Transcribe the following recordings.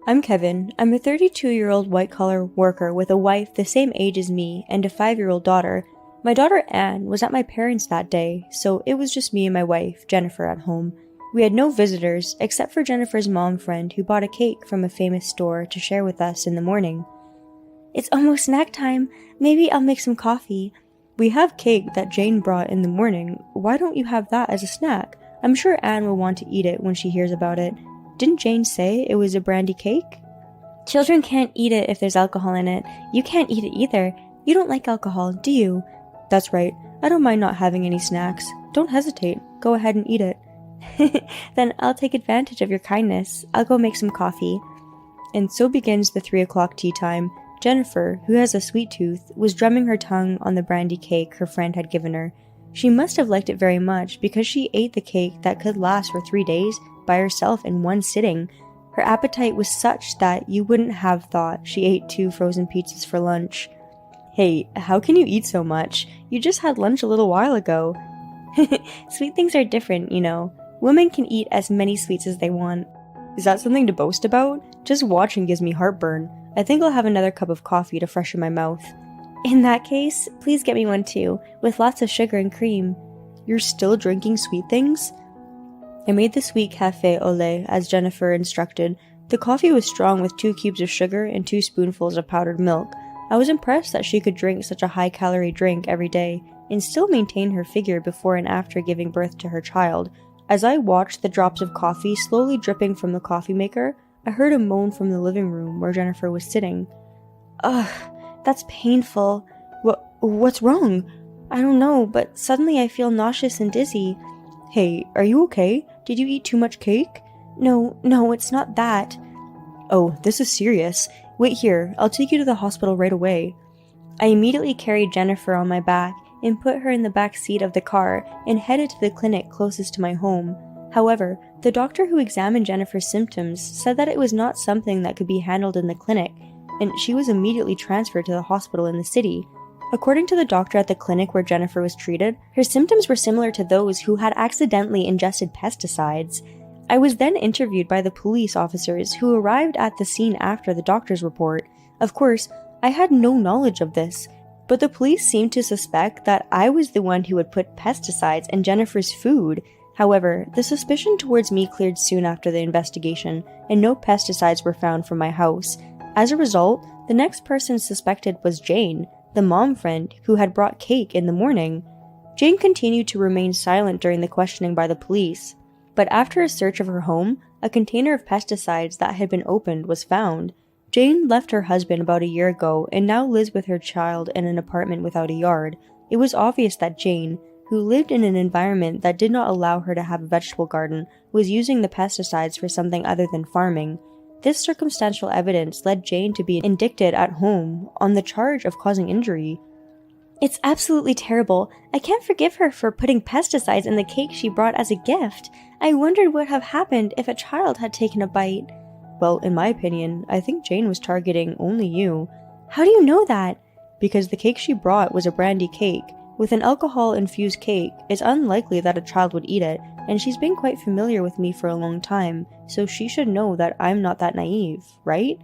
I'm Kevin. I'm a 32-year-old white-collar worker with a wife the same age as me and a 5-year-old daughter. My daughter Anne was at my parents' that day, so it was just me and my wife, Jennifer, at home. We had no visitors, except for Jennifer's mom friend who bought a cake from a famous store to share with us in the morning. It's almost snack time. Maybe I'll make some coffee. We have cake that Jane brought in the morning. Why don't you have that as a snack? I'm sure Anne will want to eat it when she hears about it. Didn't Jane say it was a brandy cake? Children can't eat it if there's alcohol in it. You can't eat it either. You don't like alcohol, do you? That's right. I don't mind not having any snacks. Don't hesitate. Go ahead and eat it. Then I'll take advantage of your kindness. I'll go make some coffee. And so begins the 3 o'clock tea time. Jennifer, who has a sweet tooth, was drumming her tongue on the brandy cake her friend had given her. She must have liked it very much because she ate the cake that could last for 3 days by herself in one sitting. Her appetite was such that you wouldn't have thought she ate 2 frozen pizzas for lunch. Hey, how can you eat so much? You just had lunch a little while ago. Sweet things are different, you know. Women can eat as many sweets as they want. Is that something to boast about? Just watching gives me heartburn. I think I'll have another cup of coffee to freshen my mouth. In that case, please get me one too, with lots of sugar and cream. You're still drinking sweet things? I made the sweet café au lait as Jennifer instructed. The coffee was strong with 2 cubes of sugar and 2 spoonfuls of powdered milk. I was impressed that she could drink such a high-calorie drink every day and still maintain her figure before and after giving birth to her child. As I watched the drops of coffee slowly dripping from the coffee maker, I heard a moan from the living room where Jennifer was sitting. Ugh, that's painful. What's wrong? I don't know, but suddenly I feel nauseous and dizzy. Hey, are you okay? Did you eat too much cake? No, it's not that. Oh, this is serious. Wait here, I'll take you to the hospital right away. I immediately carried Jennifer on my back and put her in the back seat of the car and headed to the clinic closest to my home. However, the doctor who examined Jennifer's symptoms said that it was not something that could be handled in the clinic, and she was immediately transferred to the hospital in the city. According to the doctor at the clinic where Jennifer was treated, her symptoms were similar to those who had accidentally ingested pesticides. I was then interviewed by the police officers who arrived at the scene after the doctor's report. Of course, I had no knowledge of this, but the police seemed to suspect that I was the one who had put pesticides in Jennifer's food. However, the suspicion towards me cleared soon after the investigation, and no pesticides were found from my house. As a result, the next person suspected was Jane, the mom friend who had brought cake in the morning. Jane continued to remain silent during the questioning by the police, but after a search of her home, a container of pesticides that had been opened was found. Jane left her husband about a year ago and now lives with her child in an apartment without a yard. It was obvious that Jane, who lived in an environment that did not allow her to have a vegetable garden, was using the pesticides for something other than farming. This circumstantial evidence led Jane to be indicted at home on the charge of causing injury. It's absolutely terrible. I can't forgive her for putting pesticides in the cake she brought as a gift. I wondered what would have happened if a child had taken a bite. Well, in my opinion, I think Jane was targeting only you. How do you know that? Because the cake she brought was a brandy cake. With an alcohol-infused cake, it's unlikely that a child would eat it, and she's been quite familiar with me for a long time, so she should know that I'm not that naive, right?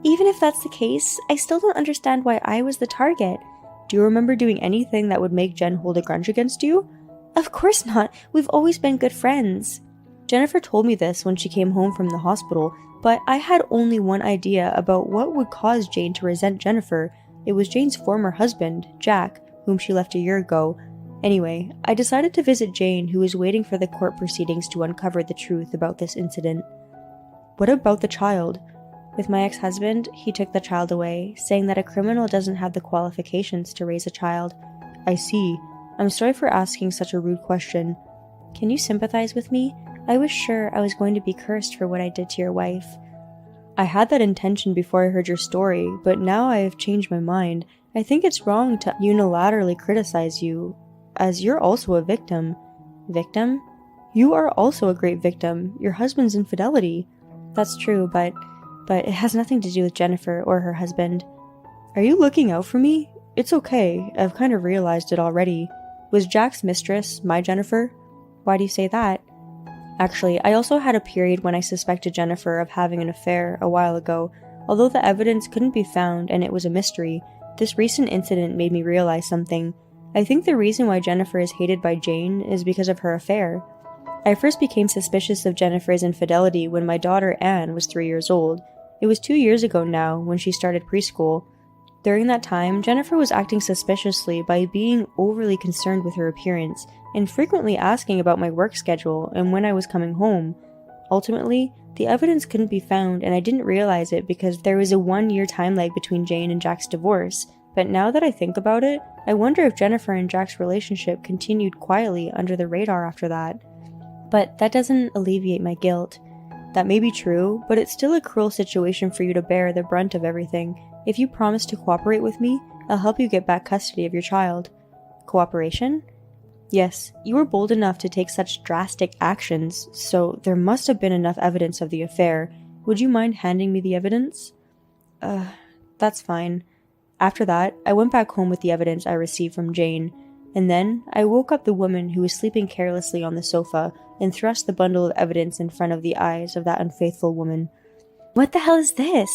Even if that's the case, I still don't understand why I was the target. Do you remember doing anything that would make Jen hold a grudge against you? Of course not. We've always been good friends. Jennifer told me this when she came home from the hospital, but I had only one idea about what would cause Jane to resent Jennifer. It was Jane's former husband, Jack, whom she left a year ago. Anyway, I decided to visit Jane, who was waiting for the court proceedings to uncover the truth about this incident. What about the child? With my ex-husband, he took the child away, saying that a criminal doesn't have the qualifications to raise a child. I see. I'm sorry for asking such a rude question. Can you sympathize with me? I was sure I was going to be cursed for what I did to your wife. I had that intention before I heard your story, but now I have changed my mind. I think it's wrong to unilaterally criticize you, as you're also a victim. Victim? You are also a great victim, your husband's infidelity. That's true, but it has nothing to do with Jennifer or her husband. Are you looking out for me? It's okay, I've kind of realized it already. Was Jack's mistress my Jennifer? Why do you say that? Actually, I also had a period when I suspected Jennifer of having an affair a while ago. Although the evidence couldn't be found and it was a mystery, this recent incident made me realize something. I think the reason why Jennifer is hated by Jane is because of her affair. I first became suspicious of Jennifer's infidelity when my daughter Anne was 3 years old. It was 2 years ago now when she started preschool. During that time, Jennifer was acting suspiciously by being overly concerned with her appearance and frequently asking about my work schedule and when I was coming home. Ultimately, the evidence couldn't be found and I didn't realize it because there was a 1-year time lag between Jane and Jack's divorce. But now that I think about it, I wonder if Jennifer and Jack's relationship continued quietly under the radar after that. But that doesn't alleviate my guilt. That may be true, but it's still a cruel situation for you to bear the brunt of everything. If you promise to cooperate with me, I'll help you get back custody of your child. Cooperation? Yes, you were bold enough to take such drastic actions, so there must have been enough evidence of the affair. Would you mind handing me the evidence? That's fine. After that, I went back home with the evidence I received from Jane, and then I woke up the woman who was sleeping carelessly on the sofa and thrust the bundle of evidence in front of the eyes of that unfaithful woman. What the hell is this?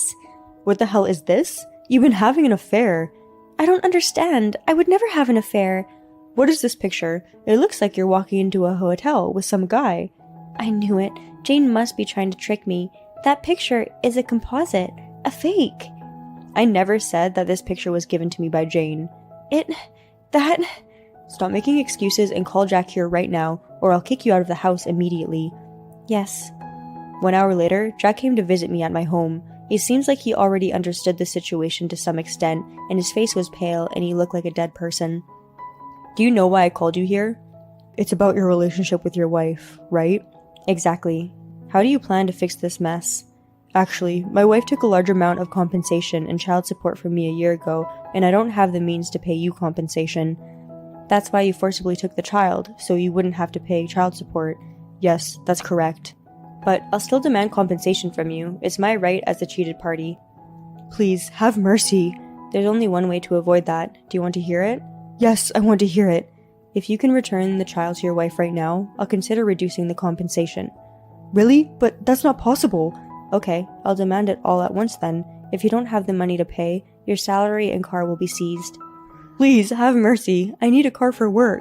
What the hell is this? You've been having an affair. I don't understand. I would never have an affair. What is this picture? It looks like you're walking into a hotel with some guy. I knew it. Jane must be trying to trick me. That picture is a composite. A fake. I never said that this picture was given to me by Jane. Stop making excuses and call Jack here right now, or I'll kick you out of the house immediately. Yes. 1 hour later, Jack came to visit me at my home. It seems like he already understood the situation to some extent, and his face was pale and he looked like a dead person. Do you know why I called you here? It's about your relationship with your wife, right? Exactly. How do you plan to fix this mess? Actually, my wife took a large amount of compensation and child support from me a year ago, and I don't have the means to pay you compensation. That's why you forcibly took the child, so you wouldn't have to pay child support. Yes, that's correct. But I'll still demand compensation from you. It's my right as the cheated party. Please, have mercy. There's only one way to avoid that. Do you want to hear it? Yes, I want to hear it. If you can return the child to your wife right now, I'll consider reducing the compensation. Really? But that's not possible. Okay, I'll demand it all at once then. If you don't have the money to pay, your salary and car will be seized. Please, have mercy. I need a car for work.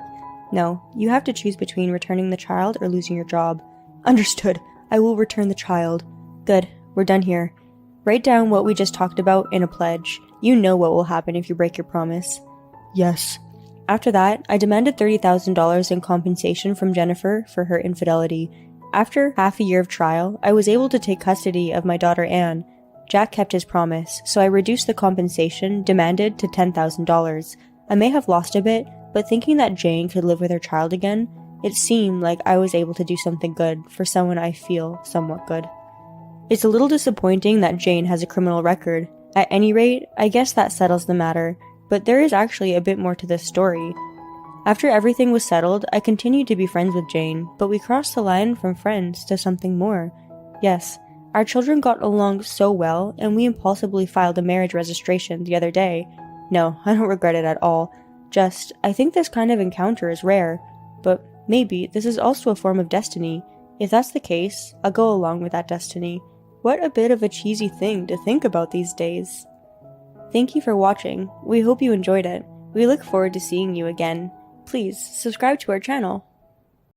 No, you have to choose between returning the child or losing your job. Understood. I will return the child. Good, we're done here. Write down what we just talked about in a pledge. You know what will happen if you break your promise. Yes. After that, I demanded $30,000 in compensation from Jennifer for her infidelity. After half a year of trial, I was able to take custody of my daughter Anne. Jack kept his promise, so I reduced the compensation demanded to $10,000. I may have lost a bit, but thinking that Jane could live with her child again, it seemed like I was able to do something good for someone I feel somewhat good. It's a little disappointing that Jane has a criminal record. At any rate, I guess that settles the matter, but there is actually a bit more to this story. After everything was settled, I continued to be friends with Jane, but we crossed the line from friends to something more. Yes, our children got along so well, and we impulsively filed a marriage registration the other day. No, I don't regret it at all. Just, I think this kind of encounter is rare, but maybe this is also a form of destiny. If that's the case, I'll go along with that destiny. What a bit of a cheesy thing to think about these days. Thank you for watching. We hope you enjoyed it. We look forward to seeing you again. Please subscribe to our channel.